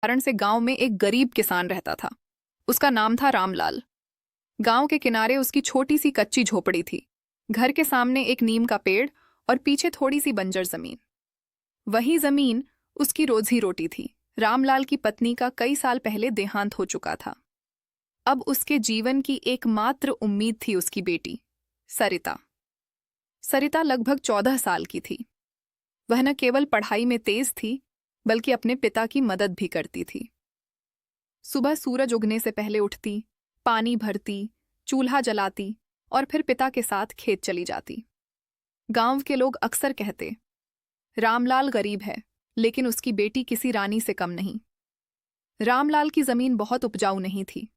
कारण से गांव में एक गरीब किसान रहता था। उसका नाम था रामलाल। गांव के किनारे उसकी छोटी सी कच्ची झोपड़ी थी। घर के सामने एक नीम का पेड़ और पीछे थोड़ी सी बंजर जमीन। वही जमीन उसकी रोजी रोटी थी। रामलाल की पत्नी का कई साल पहले देहांत हो चुका था। अब उसके जीवन की एकमात्र उम्मीद थी उसकी बेटी सरिता। सरिता लगभग 14 साल की थी। वह न केवल पढ़ाई में तेज थी, बल्कि अपने पिता की मदद भी करती थी। सुबह सूरज उगने से पहले उठती, पानी भरती, चूल्हा जलाती और फिर पिता के साथ खेत चली जाती। गांव के लोग अक्सर कहते, रामलाल गरीब है, लेकिन उसकी बेटी किसी रानी से कम नहीं। रामलाल की जमीन बहुत उपजाऊ नहीं थी।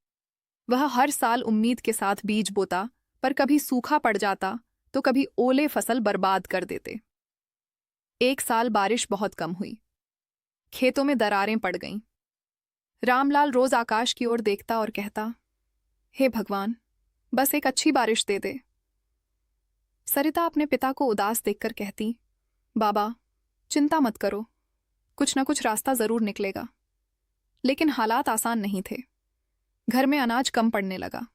वह हर साल उम्मीद के साथ बीज बोता, पर कभी सूखा पड़ जाता तो कभी ओले फसल बर्बाद कर देते। एक साल बारिश बहुत कम हुई। खेतों में दरारें पड़ गईं। रामलाल रोज आकाश की ओर देखता और कहता, हे भगवान, बस एक अच्छी बारिश दे दे। सरिता अपने पिता को उदास देखकर कहती, बाबा, चिंता मत करो, कुछ न कुछ रास्ता जरूर निकलेगा। लेकिन हालात आसान नहीं थे। घर में अनाज कम पड़ने लगा।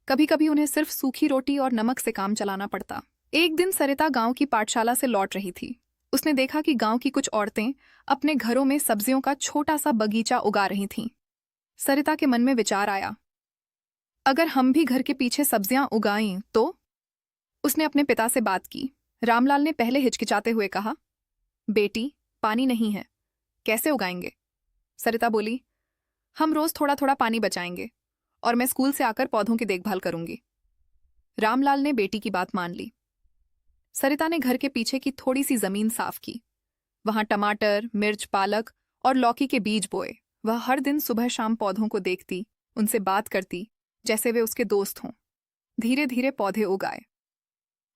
कभी कभी उन्हें सिर्फ सूखी रोटी और नमक से काम चलाना पड़ता। एक दिन सरिता गांव की पाठशाला से लौट रही थी। उसने देखा कि गांव की कुछ औरतें अपने घरों में सब्जियों का छोटा सा बगीचा उगा रही थीं। सरिता के मन में विचार आया, अगर हम भी घर के पीछे सब्जियां उगाएं तो? उसने अपने पिता से बात की। रामलाल ने पहले हिचकिचाते हुए कहा, बेटी, पानी नहीं है, कैसे उगाएंगे? सरिता बोली, हम रोज थोड़ा थोड़ा पानी बचाएंगे और मैं स्कूल से आकर पौधों की देखभाल करूंगी। रामलाल ने बेटी की बात मान ली। सरिता ने घर के पीछे की थोड़ी सी जमीन साफ की। वहां टमाटर, मिर्च, पालक और लौकी के बीज बोए। वह हर दिन सुबह शाम पौधों को देखती, उनसे बात करती, जैसे वे उसके दोस्त हों। धीरे धीरे पौधे उगाए।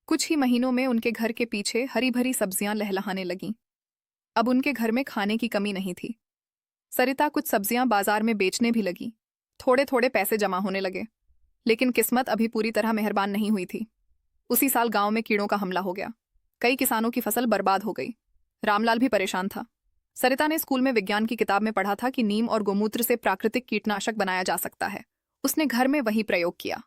कुछ ही महीनों में उनके घर के पीछे हरी भरी सब्जियां लहलहाने लगीं। अब उनके घर में खाने की कमी नहीं थी। सरिता कुछ सब्जियां बाजार में बेचने भी लगी। थोड़े थोड़े पैसे जमा होने लगे। लेकिन किस्मत अभी पूरी तरह मेहरबान नहीं हुई थी। उसी साल गांव में कीड़ों का हमला हो गया। कई किसानों की फसल बर्बाद हो गई। रामलाल भी परेशान था। सरिता ने स्कूल में विज्ञान की किताब में पढ़ा था कि नीम और गोमूत्र से प्राकृतिक कीटनाशक बनाया जा सकता है। उसने घर में वही प्रयोग किया।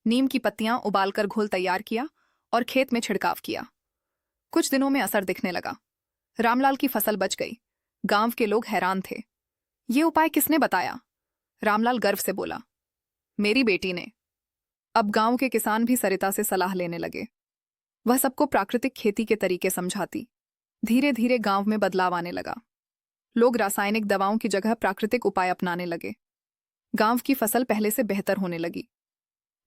नीम की पत्तियां उबालकर घोल तैयार किया और खेत में छिड़काव किया। कुछ दिनों में असर दिखने लगा। रामलाल की फसल बच गई। गांव के लोग हैरान थे। ये उपाय किसने बताया? रामलाल गर्व से बोला, मेरी बेटी ने। अब गांव के किसान भी सरिता से सलाह लेने लगे। वह सबको प्राकृतिक खेती के तरीके समझाती। धीरे धीरे गांव में बदलाव आने लगा। लोग रासायनिक दवाओं की जगह प्राकृतिक उपाय अपनाने लगे। गांव की फसल पहले से बेहतर होने लगी।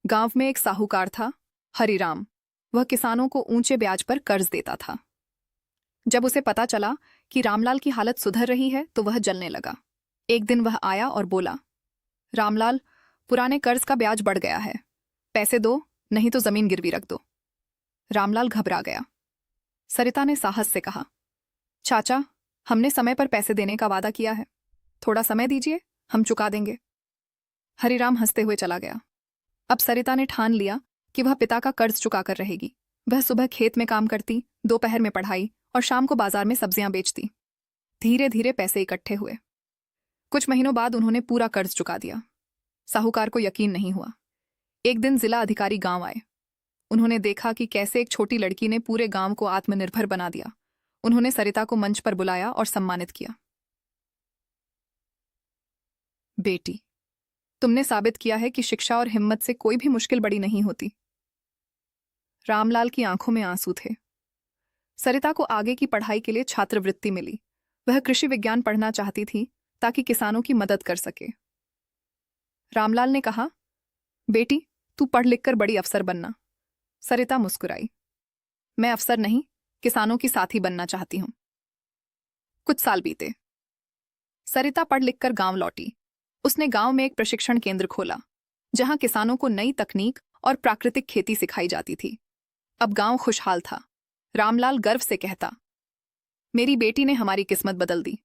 गांव में एक साहूकार था, हरिराम। वह किसानों को ऊंचे ब्याज पर कर्ज देता था। जब उसे पता चला कि रामलाल की हालत सुधर रही है तो वह जलने लगा। एक दिन वह आया और बोला, रामलाल, पुराने कर्ज का ब्याज बढ़ गया है, पैसे दो, नहीं तो जमीन गिरवी रख दो। रामलाल घबरा गया। सरिता ने साहस से कहा, चाचा, हमने समय पर पैसे देने का वादा किया है, थोड़ा समय दीजिए, हम चुका देंगे। हरिराम हंसते हुए चला गया। अब सरिता ने ठान लिया कि वह पिता का कर्ज चुकाकर रहेगी। वह सुबह खेत में काम करती, दोपहर में पढ़ाई और शाम को बाजार में सब्जियां बेचती। धीरे धीरे पैसे इकट्ठे हुए। कुछ महीनों बाद उन्होंने पूरा कर्ज चुका दिया। साहूकार को यकीन नहीं हुआ। एक दिन जिला अधिकारी गांव आए। उन्होंने देखा कि कैसे एक छोटी लड़की ने पूरे गांव को आत्मनिर्भर बना दिया। उन्होंने सरिता को मंच पर बुलाया और सम्मानित किया। बेटी, तुमने साबित किया है कि शिक्षा और हिम्मत से कोई भी मुश्किल बड़ी नहीं होती। रामलाल की आंखों में आंसू थे। सरिता को आगे की पढ़ाई के लिए छात्रवृत्ति मिली। वह कृषि विज्ञान पढ़ना चाहती थी ताकि किसानों की मदद कर सके। रामलाल ने कहा, बेटी, तू पढ़ लिखकर बड़ी अफसर बनना। सरिता मुस्कुराई, मैं अफसर नहीं, किसानों की साथी बनना चाहती हूं। कुछ साल बीते। सरिता पढ़ लिखकर गांव लौटी। उसने गांव में एक प्रशिक्षण केंद्र खोला, जहां किसानों को नई तकनीक और प्राकृतिक खेती सिखाई जाती थी। अब गांव खुशहाल था। रामलाल गर्व से कहता, मेरी बेटी ने हमारी किस्मत बदल दी।